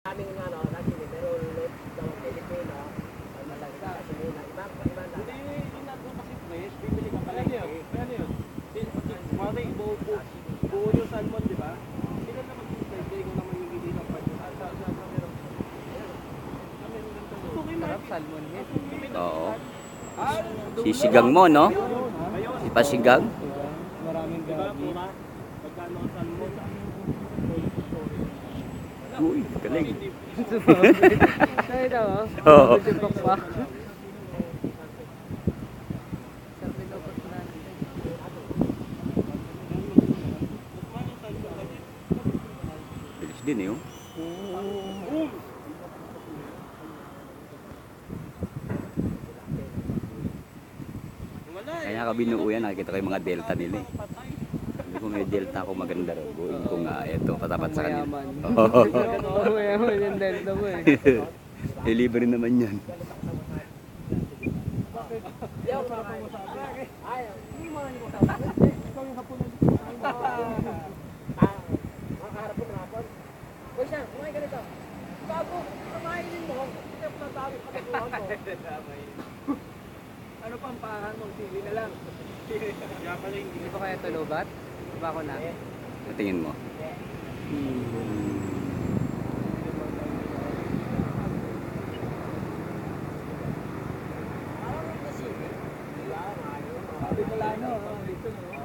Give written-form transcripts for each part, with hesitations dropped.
Aming ano, kasi pero ulit daw Pilipino, malaga kasi na ibang na. Hindi, yung nandun kasi fresh, bibili ka pala niya. Ano yun? Mari, buo yung salmon, di ba? Sila naman yung birthday ko naman yung hindi ng pag Sarap salmon head. Oo. Sisigang mo, no? Ipasigang. Maraming Diba, gabi. mura? Pagkano ang salmon? Uy, galing. Nakita mo? Oo. Jubok pa. Sa pinupot natin. Bilis din eh, oh. Kaya ka binuo yan, nakikita ko yung mga delta nila eh. Sabi ko may delta ako maganda rin. Buuin ko nga, eto, katapat sa kanila. Mayaman. Oo. Oo, mayaman yung delta mo eh. Libre naman yan. Makaharap ko ng hapon. Uy, siya, kumain ka nito. Bago, kumain din mo. Hindi ka patabi pa ko. Ano pang pahan mong sili na lang? Kaya pala yung Hindi pa kaya tulubat? Ba ko na? Sa tingin mo. Sabi ko lang no, dito no.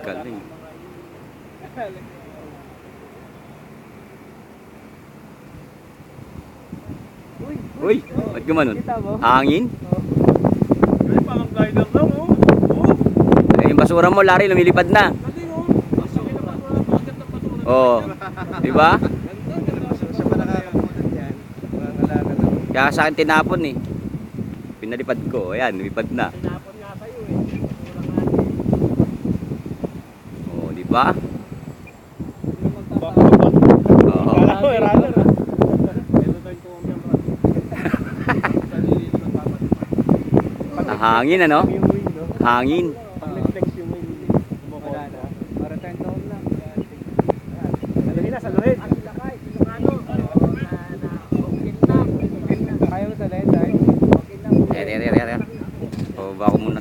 Galing. Uy, ba't gumanon? Kita mo? Hangin? Ay, parang glider lang, oh. Oh, Eh, yung basura mo, Larry, lumilipad na. galing, oh. Sige naman, wala pa agad ng basura. Oo. Di ba? Siya pa nakakapunod yan. Mangangalaga lang. Kaya sa akin tinapon eh. Pinalipad ko. Ayan, lumipad na. Tinapon nga sa'yo eh. Kulang nga. Oo, di ba? Baka ba? Oo. Kala ko, runner. Meron tayong tumamiyang runner. Hangin ano? Yung wing no? Hangin. Pag nag-flex yung wing, Wala na. Para 10 taon lang. Saluhin na, saluhin. Ang silakay, Ilocano. Na okay na. Kaya mo sa lead ay? Okay na. Ayan. O, bako muna.